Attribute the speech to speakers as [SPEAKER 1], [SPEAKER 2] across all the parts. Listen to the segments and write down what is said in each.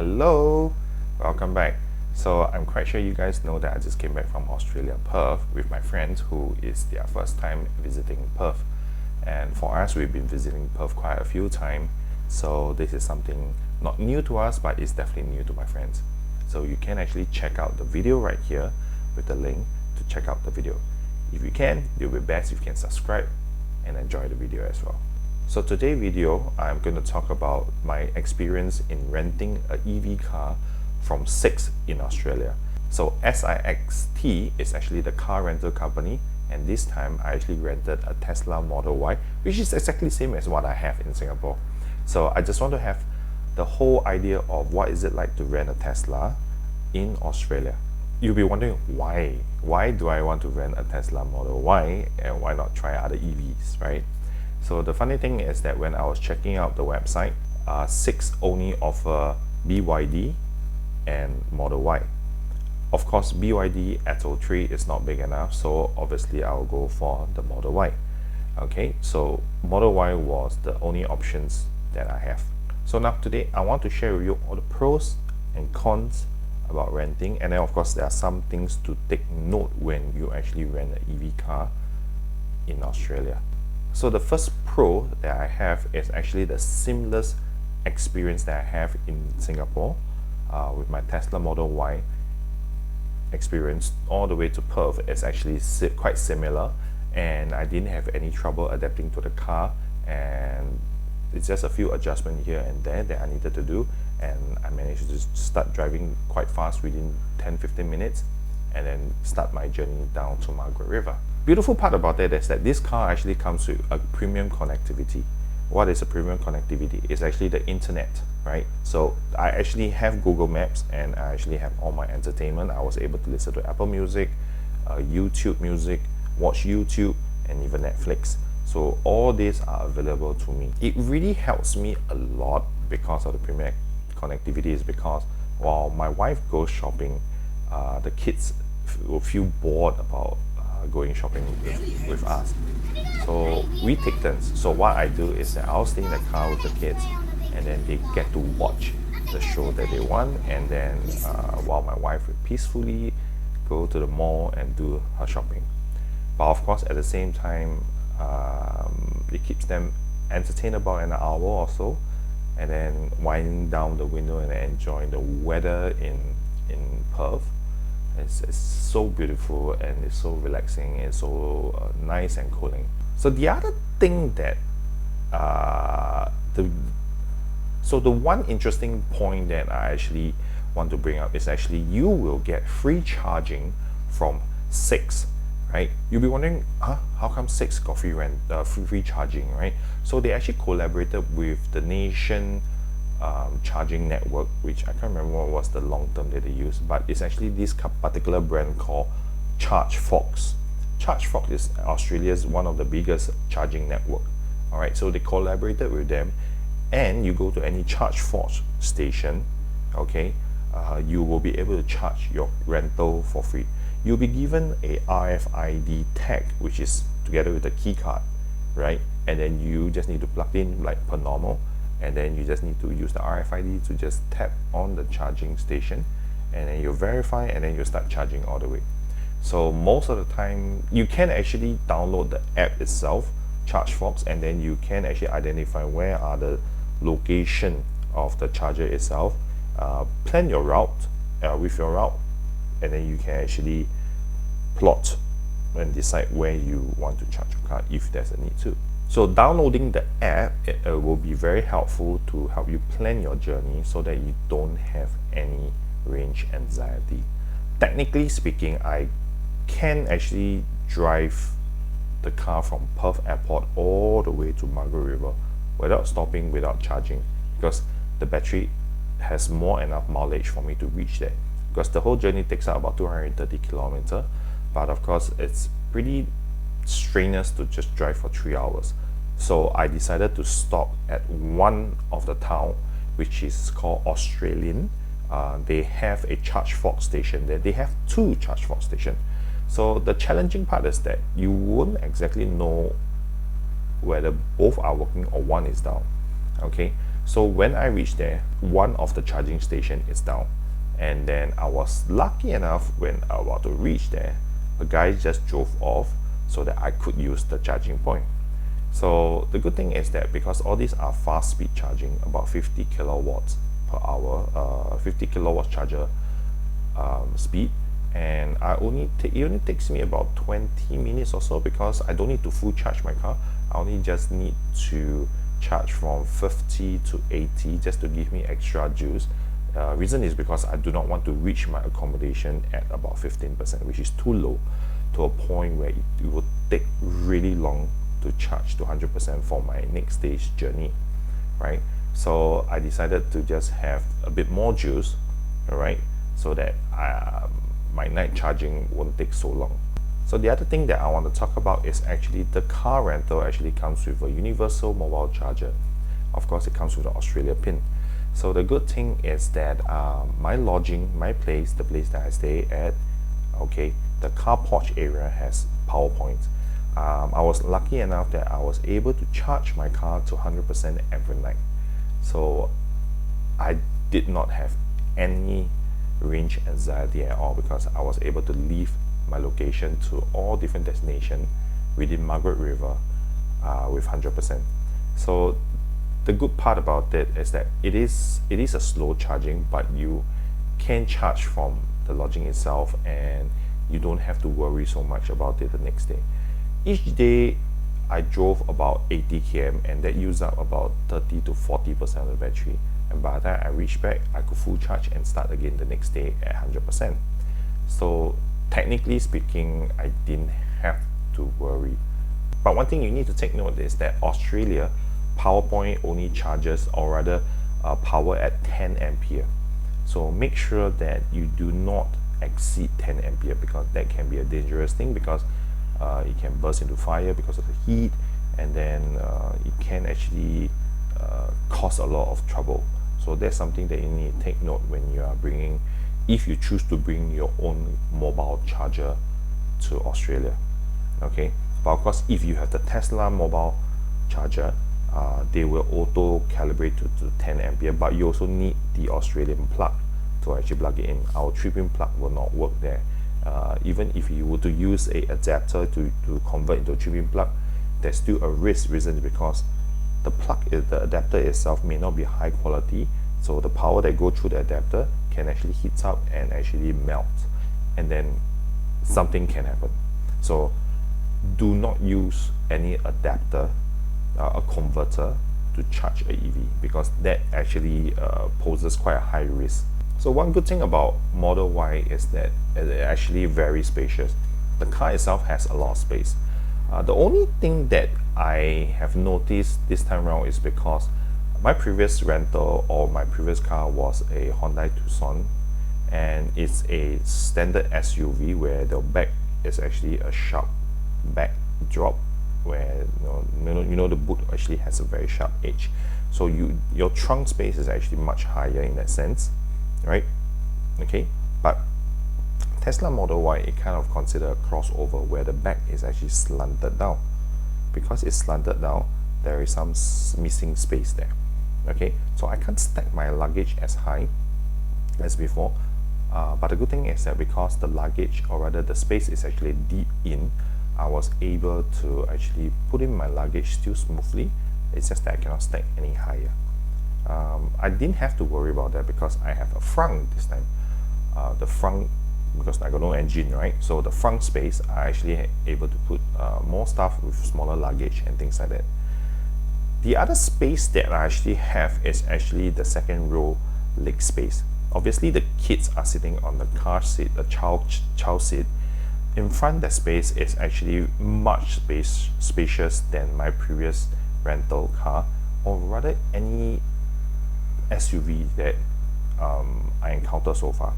[SPEAKER 1] Hello, welcome back. So I'm quite sure you guys know that I just came back from Australia, Perth, with my friends who is their first time visiting Perth. And for us, we've been visiting Perth quite a few times. So this is something not new to us, but it's definitely new to my friends. So you can actually check out the video right here with the link to check out the video. If you can, it will be best if you can subscribe and enjoy the video as well. So today's video, I'm going to talk about my experience in renting an EV car from Sixt in Australia. So Sixt is actually the car rental company, and this time I actually rented a Tesla Model Y, which is exactly the same as what I have in Singapore. So I just want to have the whole idea of what is it like to rent a Tesla in Australia. You'll be wondering why? Why do I want to rent a Tesla Model Y and why not try other EVs, right? So the funny thing is that when I was checking out the website, Sixt only offer BYD and Model Y. Of course, BYD Atto 3 is not big enough, so obviously I will go for the Model Y. Okay, so Model Y was the only options that I have. So now today I want to share with you all the pros and cons about renting, and then of course there are some things to take note when you actually rent an EV car in Australia. So the first pro that I have is actually the seamless experience that I have in Singapore with my Tesla Model Y experience all the way to Perth. It's actually quite similar, and I didn't have any trouble adapting to the car, and it's just a few adjustments here and there that I needed to do, and I managed to start driving quite fast within 10-15 minutes and then start my journey down to Margaret River. Beautiful part about that is that this car actually comes with a premium connectivity. What is a premium connectivity? It's actually the internet, right? So I actually have Google Maps, and I actually have all my entertainment. I was able to listen to Apple Music, YouTube Music, watch YouTube, and even Netflix. So all these are available to me. It really helps me a lot because of the premium connectivity, is because while my wife goes shopping, the kids will feel bored about going shopping with us. So we take turns. So what I do is that I'll stay in the car with the kids, and then they get to watch the show that they want, and then while my wife will peacefully go to the mall and do her shopping. But of course at the same time, it keeps them entertained about an hour or so, and then winding down the window and enjoying the weather in Perth. It's so beautiful, and it's so relaxing, and so nice and cooling. So the other thing that the one interesting point that I actually want to bring up is actually you will get free charging from Sixt, right? You'll be wondering, how come Sixt got free charging, right? So they actually collaborated with the Nation charging network, which I can't remember what was the long term that they used, but it's actually this particular brand called ChargeFox. ChargeFox is Australia's one of the biggest charging network. All right, so they collaborated with them, and you go to any ChargeFox station, okay, you will be able to charge your rental for free. You'll be given a RFID tag, which is together with the key card, right? And then you just need to plug in like per normal, and then you just need to use the RFID to just tap on the charging station, and then you verify, and then you start charging all the way. So most of the time you can actually download the app itself, ChargeFox, and then you can actually identify where are the location of the charger itself, plan your route with your route, and then you can actually plot and decide where you want to charge your car if there's a need to. So downloading the app, it will be very helpful to help you plan your journey so that you don't have any range anxiety. Technically speaking, I can actually drive the car from Perth Airport all the way to Margaret River without stopping, without charging, because the battery has more enough mileage for me to reach there. Because the whole journey takes up about 230 kilometers, but of course it's pretty strenuous to just drive for 3 hours. So I decided to stop at one of the town, which is called Australian. They have a ChargeFox station there. They have two ChargeFox stations. So the challenging part is that you won't exactly know whether both are working or one is down. Okay, So when I reached there, one of the charging station is down, and then I was lucky enough when I was about to reach there, a guy just drove off so that I could use the charging point. So the good thing is that because all these are fast speed charging, about 50 kilowatts per hour, 50 kilowatts charger speed, and it only takes me about 20 minutes or so, because I don't need to full charge my car. I only just need to charge from 50 to 80 just to give me extra juice. Reason is because I do not want to reach my accommodation at about 15%, which is too low, to a point where it will take really long to charge to 100% for my next day's journey, right? So I decided to just have a bit more juice, all right, so that my night charging won't take so long. So the other thing that I want to talk about is actually the car rental actually comes with a universal mobile charger. Of course, it comes with an Australia pin. So the good thing is that my lodging, my place, the place that I stay at, okay, the car porch area has power points. I was lucky enough that I was able to charge my car to 100% every night. So I did not have any range anxiety at all, because I was able to leave my location to all different destinations within Margaret River with 100%. So the good part about it is that it is a slow charging, but you can charge from the lodging itself, and you don't have to worry so much about it the next day. Each day I drove about 80 km, and that used up about 30 to 40% of the battery, and by the time I reached back, I could full charge and start again the next day at 100%. So technically speaking, I didn't have to worry. But one thing you need to take note is that Australia PowerPoint only charges, or rather power at 10 ampere. So make sure that you do not exceed 10 ampere, because that can be a dangerous thing, because it can burst into fire because of the heat, and then it can actually cause a lot of trouble. So that's something that you need to take note when you are bringing, if you choose to bring your own mobile charger to Australia. Okay, but of course, if you have the Tesla mobile charger, they will auto calibrate to 10 ampere, but you also need the Australian plug to actually plug it in. Our 3-pin plug will not work there. Even if you were to use a adapter to convert into a 3-pin plug, there's still a risk. Reason is because the adapter itself may not be high quality, so the power that goes through the adapter can actually heat up and actually melt, and then something can happen. So do not use any adapter, a converter, to charge a EV, because that actually poses quite a high risk. So one good thing about Model Y is that it's actually very spacious. The car itself has a lot of space. The only thing that I have noticed this time around is because my previous rental, or my previous car, was a Hyundai Tucson, and it's a standard SUV where the back is actually a sharp back drop, where you know the boot actually has a very sharp edge. So your trunk space is actually much higher in that sense, right? Okay, but Tesla Model Y, it kind of consider a crossover where the back is actually slanted down. Because it's slanted down, there is some missing space there. Okay, so I can't stack my luggage as high as before, but the good thing is that because the luggage, or rather the space, is actually deep in, I was able to actually put in my luggage still smoothly. It's just that I cannot stack any higher. I didn't have to worry about that because I have a front this time. The front, because I got no engine, right? So the front space, I actually able to put more stuff with smaller luggage and things like that. The other space that I actually have is actually the second row leg space. Obviously, the kids are sitting on the car seat, the child seat. In front, the space is actually much spacious than my previous rental car, or rather any SUV that I encountered so far,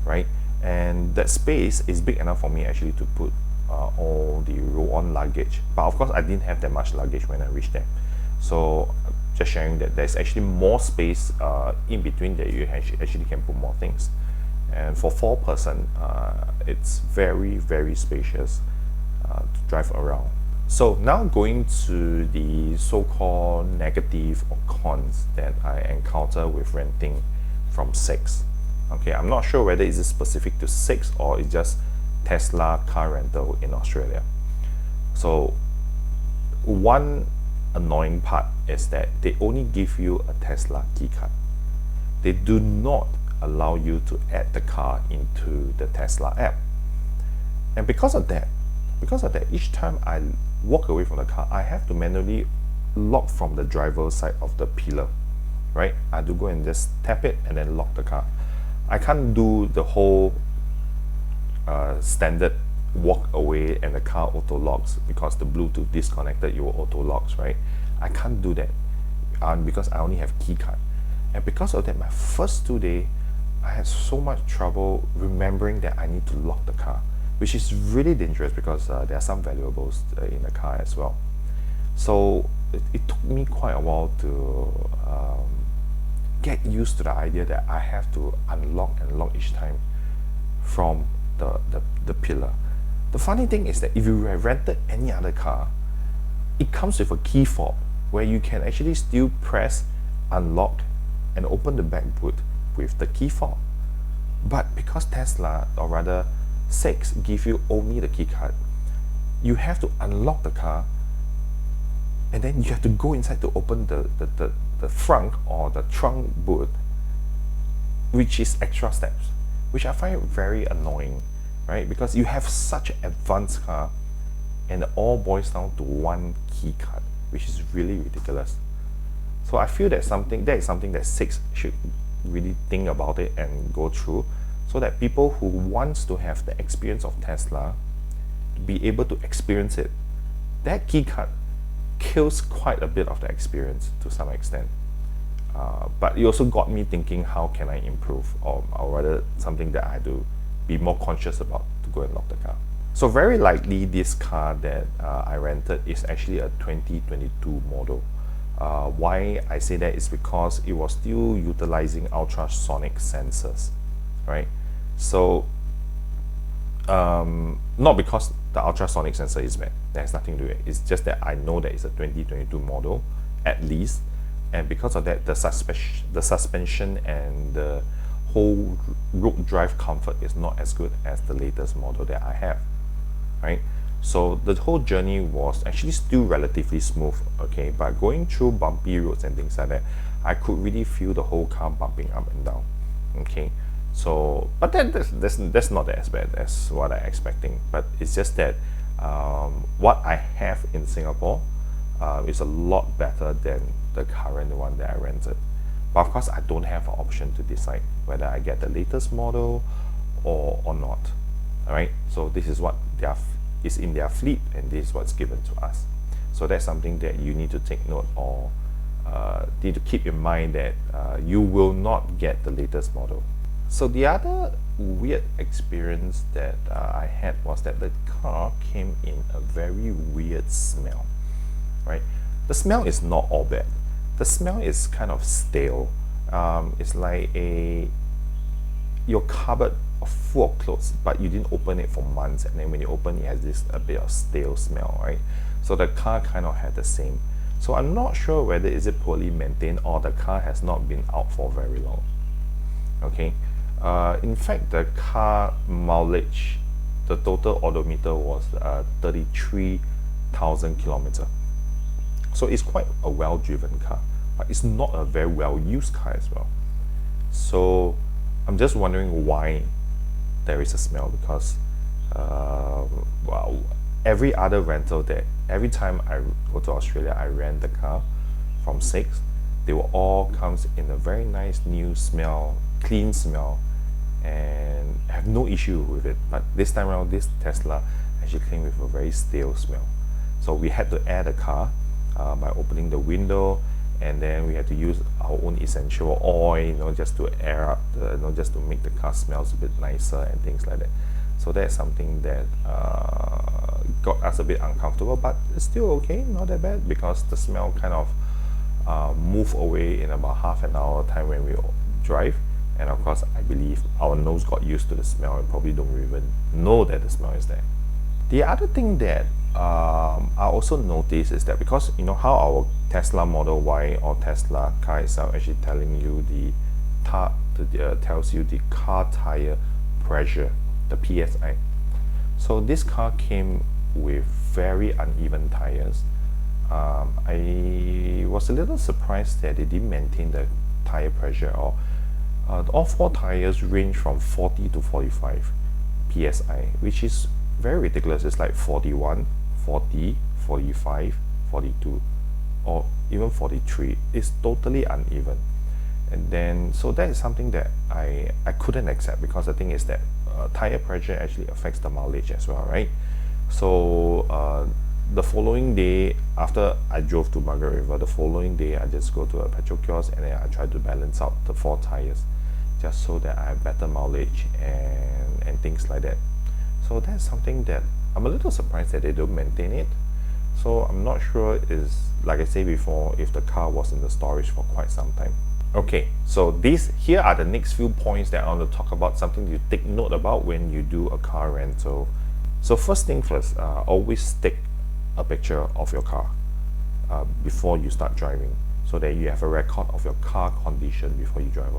[SPEAKER 1] right? And that space is big enough for me actually to put all the roll-on luggage. But of course, I didn't have that much luggage when I reached there. So just sharing that there's actually more space in between that you actually can put more things. And for 4-person, it's very, very spacious to drive around. So now going to the so-called negative or cons that I encounter with renting from Sixt. Okay, I'm not sure whether it's specific to Sixt or it's just Tesla car rental in Australia. So one annoying part is that they only give you a Tesla key card. They do not allow you to add the car into the Tesla app. And because of that, each time I walk away from the car, I have to manually lock from the driver's side of the pillar, right? I have to go and just tap it and then lock the car. I can't do the whole standard walk away and the car auto locks because the Bluetooth disconnected, you auto locks, right? I can't do that because I only have key card. And because of that, my first 2 days, I had so much trouble remembering that I need to lock the car, which is really dangerous because there are some valuables in the car as well. So it took me quite a while to get used to the idea that I have to unlock and lock each time from the pillar. The funny thing is that if you have rented any other car, it comes with a key fob where you can actually still press unlock and open the back boot with the key fob. But because Tesla, or rather Sixt, give you only the key card, you have to unlock the car and then you have to go inside to open the front or the trunk boot, which is extra steps, which I find very annoying, right? Because you have such an advanced car and it all boils down to one key card, which is really ridiculous. So I feel that is something that Sixt should really think about it and go through, so that people who wants to have the experience of Tesla be able to experience it. That key card kills quite a bit of the experience to some extent. But it also got me thinking, how can I improve, or rather something that I had to be more conscious about to go and lock the car. So very likely this car that I rented is actually a 2022 model. Why I say that is because it was still utilizing ultrasonic sensors, right? So not because the ultrasonic sensor is bad, that has nothing to do with it. It's just that I know that it's a 2022 model at least, and because of that, the suspension and the whole road drive comfort is not as good as the latest model that I have, right? So the whole journey was actually still relatively smooth, okay, but going through bumpy roads and things like that, I could really feel the whole car bumping up and down, okay. So, but that's not as bad as what I'm expecting, but it's just that what I have in Singapore is a lot better than the current one that I rented. But of course, I don't have an option to decide whether I get the latest model or not. All right, so this is what is in their fleet, and this is what's given to us. So that's something that you need to take note, or need to keep in mind, that you will not get the latest model. So the other weird experience that I had was that the car came in a very weird smell, right? The smell is not all bad. The smell is kind of stale. It's like your cupboard full of clothes, but you didn't open it for months, and then when you open it, it has this a bit of stale smell, right? So the car kind of had the same. So I'm not sure whether is it poorly maintained or the car has not been out for very long. Okay. In fact, the car mileage, the total odometer was 33,000 kilometers. So it's quite a well-driven car, but it's not a very well-used car as well. So I'm just wondering why there is a smell, because well, every other rental every time I go to Australia, I rent the car from Sixt, they will all comes in a very nice new smell, clean smell, and have no issue with it. But this time around, this Tesla actually came with a very stale smell. So we had to air the car by opening the window, and then we had to use our own essential oil, just to air up just to make the car smells a bit nicer and things like that. So that's something that got us a bit uncomfortable, but it's still okay, not that bad, because the smell kind of move away in about half an hour time when we drive. And of course, I believe our nose got used to the smell and probably don't even know that the smell is there. The other thing that I also noticed is that because you know how our Tesla Model Y or Tesla car itself actually telling you tells you the car tire pressure, the PSI. So this car came with very uneven tires. I was a little surprised that they didn't maintain the tire pressure, or all four tires range from 40 to 45 PSI, which is very ridiculous. It's like 41, 40, 45, 42, or even 43. It's totally uneven. And then, so that is something that I couldn't accept, because the thing is that tire pressure actually affects the mileage as well, right? So the following day, after I drove to Margaret River, the following day I just go to a petrol kiosk and then I try to balance out the four tires, just so that I have better mileage and things like that. So that's something that I'm a little surprised that they don't maintain it. So I'm not sure, is like I said before, if the car was in the storage for quite some time. Okay, so here are the next few points that I want to talk about, something you take note about when you do a car rental. So first thing first, always take a picture of your car before you start driving, so that you have a record of your car condition before you drive.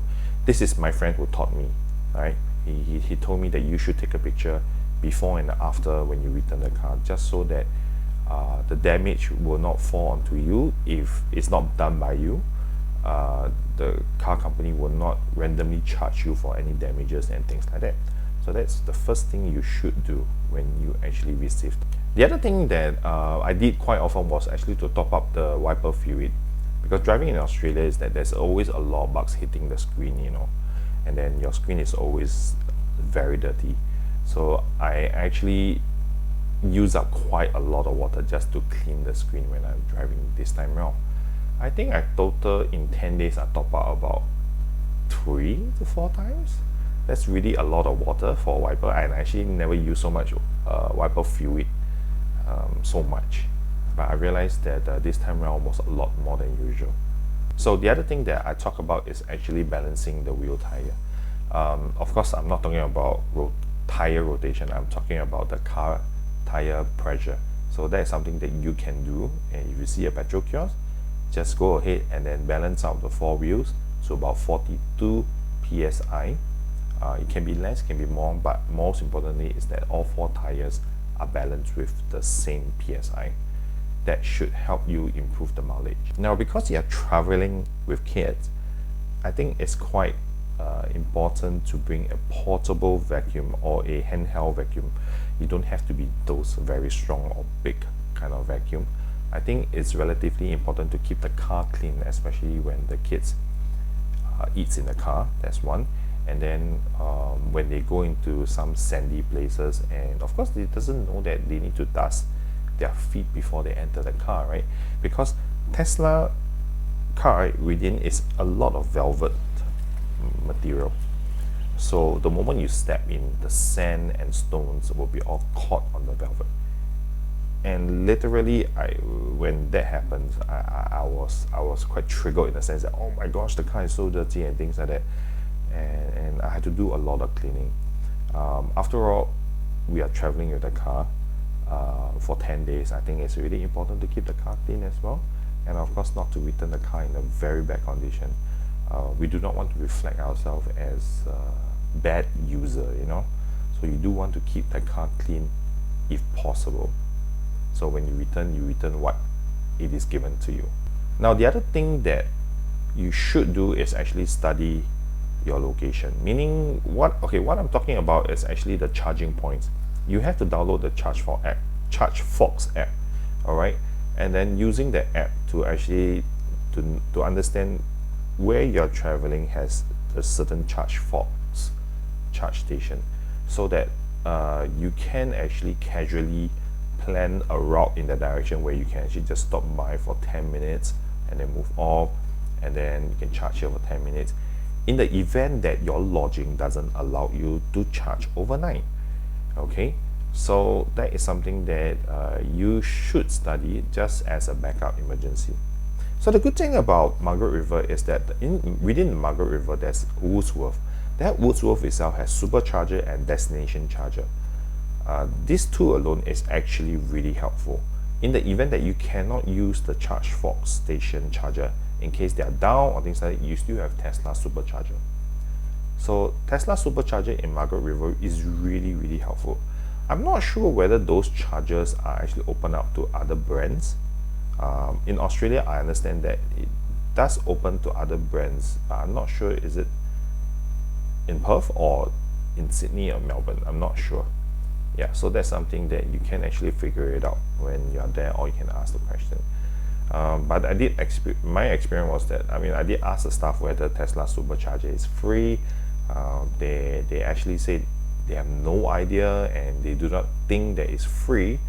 [SPEAKER 1] This is my friend who taught me, right? He told me that you should take a picture before and after when you return the car, just so that the damage will not fall onto you if it's not done by you. The car company will not randomly charge you for any damages and things like that. So that's the first thing you should do when you actually receive. The other thing that I did quite often was actually to top up the wiper fluid, because driving in Australia is that there's always a lot of bugs hitting the screen, you know, and then your screen is always very dirty. So I actually use up quite a lot of water just to clean the screen when I'm driving this time around. I think I total in 10 days I top up about 3 to 4 times. That's really a lot of water for a wiper. I actually never use so much wiper fluid so much, but I realized that this time around was a lot more than usual. So the other thing that I talk about is actually balancing the wheel tire. Of course, I'm not talking about tire rotation. I'm talking about the car tire pressure. So that is something that you can do, and if you see a petrol kiosk, just go ahead and then balance out the four wheels, so about 42 psi. It can be less, can be more, but most importantly is that all four tires are balanced with the same psi. That should help you improve the mileage. Now, because you are traveling with kids, I think it's quite important to bring a portable vacuum or a handheld vacuum. You don't have to be those very strong or big kind of vacuum. I think it's relatively important to keep the car clean, especially when the kids eats in the car. That's one. And then when they go into some sandy places, and of course they doesn't know that they need to dust their feet before they enter the car, right? Because Tesla car within is a lot of velvet material. So the moment you step in, the sand and stones will be all caught on the velvet. And literally, when that happens, I was quite triggered in the sense that, oh my gosh, the car is so dirty and things like that, and I had to do a lot of cleaning. After all, we are traveling with the car for 10 days. I think it's really important to keep the car clean as well, and of course not to return the car in a very bad condition. We do not want to reflect ourselves as a bad user, you know. So you do want to keep the car clean if possible. So when you return what it is given to you. Now, the other thing that you should do is actually study your location. Meaning, what I'm talking about is actually the charging points. You have to download the ChargeFox app, all right, and then using the app to actually to understand where you're traveling has a certain ChargeFox charge station, so that you can actually casually plan a route in that direction where you can actually just stop by for 10 minutes and then move off, and then you can charge here for 10 minutes in the event that your lodging doesn't allow you to charge overnight. Okay, so that is something that you should study just as a backup emergency. So the good thing about Margaret River is that within the Margaret River there's Woodsworth. That Woodsworth itself has supercharger and destination charger. These two alone is actually really helpful. In the event that you cannot use the ChargeFox station charger, in case they are down or things like that, you still have Tesla supercharger. So Tesla supercharger in Margaret River is really helpful. I'm not sure whether those chargers are actually open up to other brands. In Australia, I understand that it does open to other brands, but I'm not sure is it in Perth or in Sydney or Melbourne. I'm not sure. Yeah, so that's something that you can actually figure it out when you're there, or you can ask the question. But I did my experience was that, I mean, I did ask the staff whether Tesla supercharger is free. They actually said they have no idea and they do not think that it's free.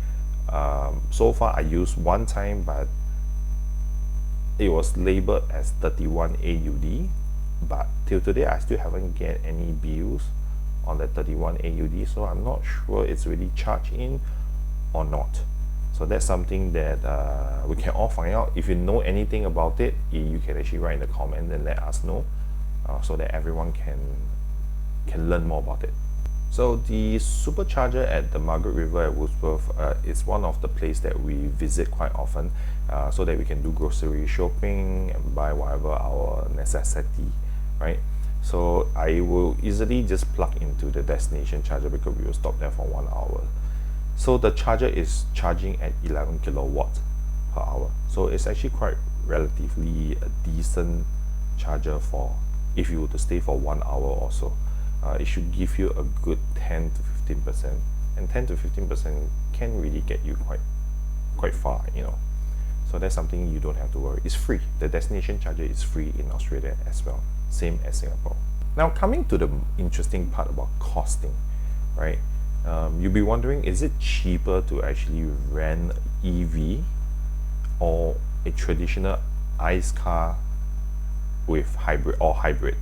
[SPEAKER 1] So far I used one time, but it was labeled as 31 AUD, but till today I still haven't get any bills on the 31 AUD, so I'm not sure it's really charged in or not. So that's something that we can all find out. If you know anything about it, you can actually write in the comment and let us know, so that everyone can learn more about it. So the supercharger at the Margaret River at Wordsworth is one of the places that we visit quite often, so that we can do grocery shopping and buy whatever our necessity, right? So I will easily just plug into the destination charger because we will stop there for 1 hour. So the charger is charging at 11 kilowatts per hour. So it's actually quite relatively a decent charger for if you were to stay for 1 hour or so. It should give you a good 10 to 15%, and 10 to 15% can really get you quite far, you know. So that's something you don't have to worry. It's free. The destination charger is free in Australia as well, same as Singapore. Now coming to the interesting part about costing, right? You'll be wondering, is it cheaper to actually rent EV or a traditional ICE car with hybrid,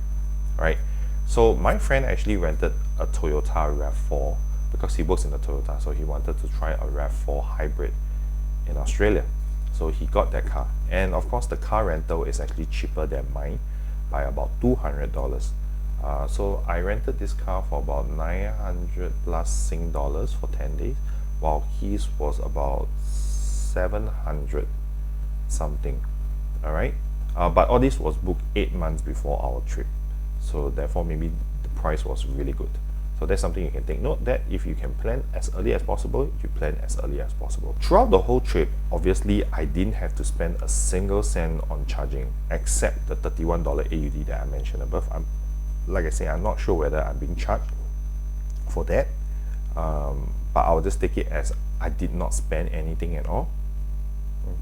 [SPEAKER 1] right? So my friend actually rented a Toyota RAV4 because he works in the Toyota, so he wanted to try a RAV4 hybrid in Australia. So he got that car, and of course the car rental is actually cheaper than mine by about $200. So I rented this car for about 900 plus Sing dollars for 10 days, while his was about 700 something. All right, but all this was booked 8 months before our trip, so therefore maybe the price was really good. So that's something you can take note, that if you can plan as early as possible, you plan as early as possible. Throughout the whole trip, obviously I didn't have to spend a single cent on charging except the $31 AUD that I mentioned above. Like I say, I'm not sure whether I'm being charged for that, but I'll just take it as I did not spend anything at all.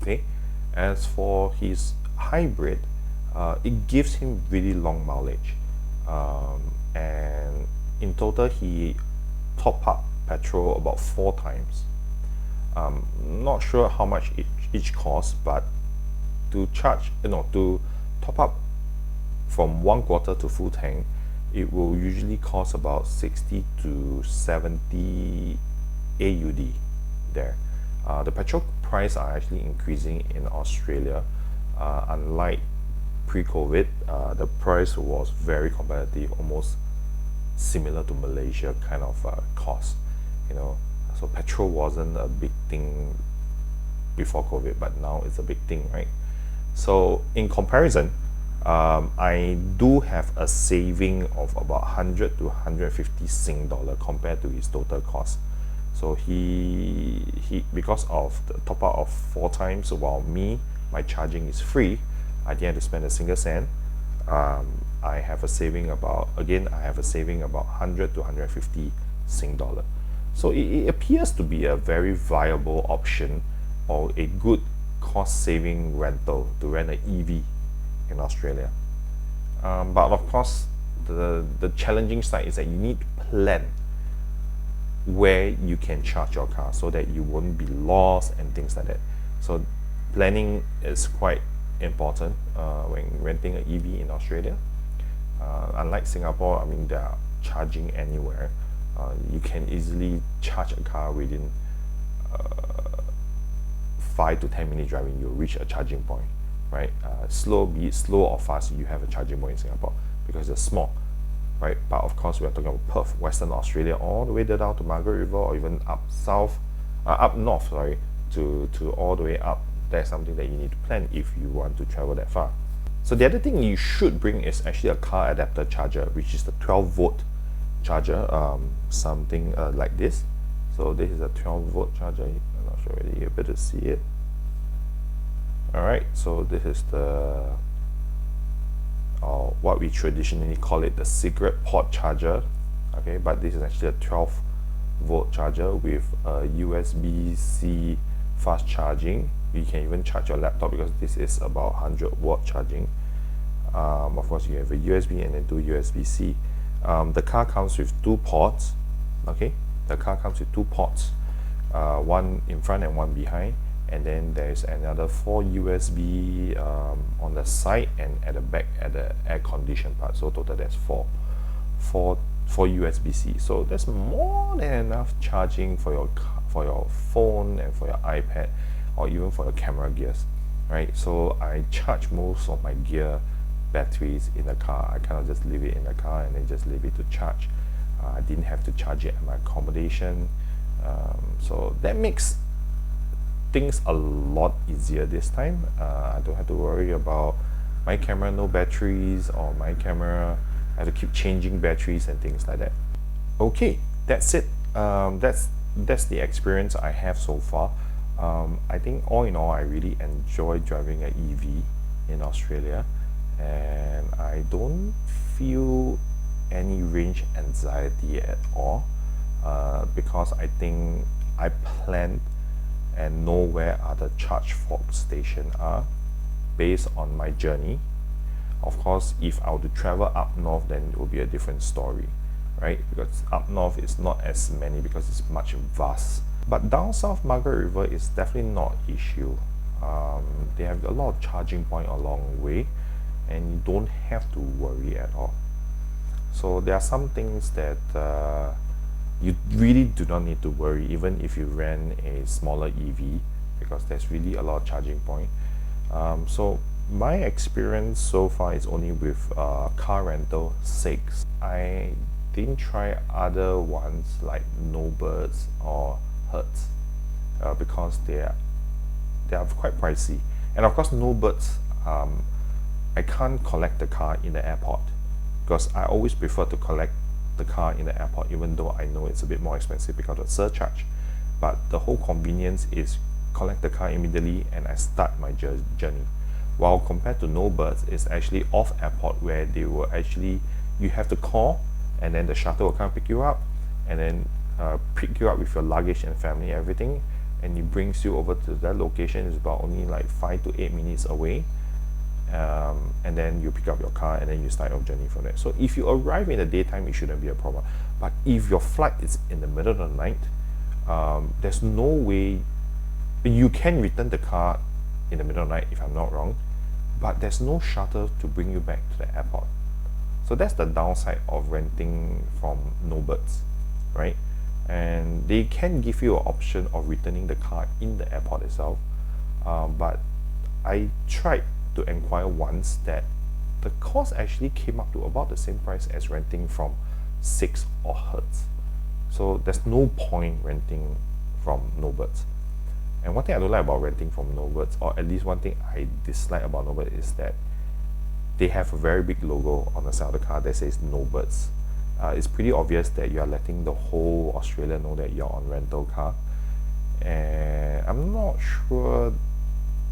[SPEAKER 1] Okay. As for his hybrid, it gives him really long mileage, and in total he top up petrol about 4 times. Not sure how much each costs, but to top up from 1/4 to full tank, it will usually cost about 60 to 70 AUD there. The petrol price are actually increasing in Australia. Unlike pre-COVID, the price was very competitive, almost similar to Malaysia kind of cost, you know. So petrol wasn't a big thing before COVID, but now it's a big thing, right? So in comparison, I do have a saving of about 100 to 150 Sing dollar compared to his total cost. So he because of the top up of 4 times, while my charging is free, I didn't have to spend a single cent. I have a saving about 100 to 150 Sing dollar. So it appears to be a very viable option, or a good cost saving rental to rent an EV in Australia. But of course, the challenging side is that you need to plan where you can charge your car so that you won't be lost and things like that. So planning is quite important when renting an EV in Australia. Unlike Singapore, I mean, they are charging anywhere. You can easily charge a car within 5 to 10 minutes driving, you'll reach a charging point, right? Be it slow or fast, you have a charging point in Singapore because it's small. right? But of course, we are talking about Perth, Western Australia, all the way down to Margaret River, or even up south, up north, sorry, to all the way up. That's something that you need to plan if you want to travel that far. So the other thing you should bring is actually a car adapter charger, which is the 12-volt charger, something like this. So this is a 12-volt charger. I'm not sure whether you're able to see it. Alright, so this is the what we traditionally call it, the cigarette port charger. Okay, but this is actually a 12-volt charger with a USB-C fast charging. You can even charge your laptop because this is about 100-watt charging. Of course, you have a USB and then two USB-C. The car comes with two ports. Okay, the car comes with two ports, one in front and one behind, and then there's another 4 USB on the side and at the back at the air condition part. So total that's four USB-C. So that's more than enough charging for your phone and for your iPad, or even for your camera gears, right? So I charge most of my gear batteries in the car. I kind of just leave it in the car and then just leave it to charge. I didn't have to charge it at my accommodation, so that makes things a lot easier this time. I don't have to worry about my camera no batteries, or my camera I have to keep changing batteries and things like that. Okay, that's it. That's the experience I have so far. I think all in all, I really enjoy driving an EV in Australia, and I don't feel any range anxiety at all, because I think I plan and know where other charge fork stations are based on my journey. Of course, if I were to travel up north, then it will be a different story, right? Because up north is not as many because it's much vast. But down south, Margaret River is definitely not an issue. They have a lot of charging points along the way, and you don't have to worry at all. So there are some things that you really do not need to worry, even if you rent a smaller EV, because there's really a lot of charging points. So my experience so far is only with car rental Sixt. I didn't try other ones like Snowbirds or Hertz, because they are quite pricey. And of course, Snowbirds, I can't collect the car in the airport, because I always prefer to collect the car in the airport, even though I know it's a bit more expensive because of surcharge. But the whole convenience is collect the car immediately and I start my journey. While compared to Snowbirds, it's actually off airport, where they will actually, you have to call and then the shuttle will come pick you up, and then pick you up with your luggage and family, everything, and it brings you over to that location. Is about only like 5 to 8 minutes away, and then you pick up your car and then you start your journey from there. So if you arrive in the daytime, it shouldn't be a problem. But if your flight is in the middle of the night, there's no way. You can return the car in the middle of the night if I'm not wrong, but there's no shuttle to bring you back to the airport. So that's the downside of renting from Snowbirds, right? And they can give you an option of returning the car in the airport itself, but I tried to inquire once that the cost actually came up to about the same price as renting from Sixt or Hertz. So there's no point renting from Snowbirds. And one thing I don't like about renting from Snowbirds, or at least one thing I dislike about Snowbirds, is that they have a very big logo on the side of the car that says Snowbirds. It's pretty obvious that you are letting the whole Australia know that you're on rental car, and I'm not sure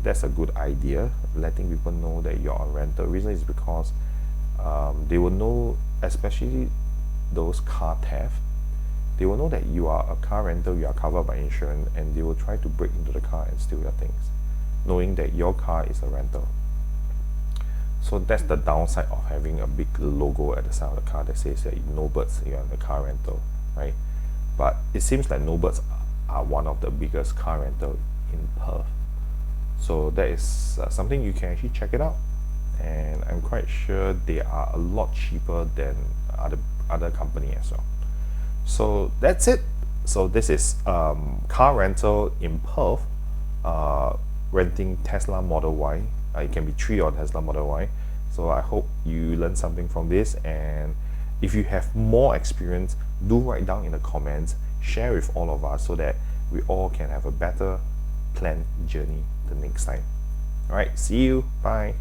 [SPEAKER 1] that's a good idea, letting people know that you're on rental. The reason is because they will know, especially those car theft, they will know that you are a car rental, you are covered by insurance, and they will try to break into the car and steal your things, knowing that your car is a rental. So that's the downside of having a big logo at the side of the car that says that Snowbirds, you're on the car rental, right? But it seems like Snowbirds are one of the biggest car rental in Perth. So that is something you can actually check it out, and I'm quite sure they are a lot cheaper than other company as well. So that's it. So this is car rental in Perth, renting Tesla Model Y. It can be 3 or Tesla Model Y. So I hope you learned something from this, and If you have more experience, do write down in the comments, share with all of us so that we all can have a better planned journey the next time. Alright, see you, bye.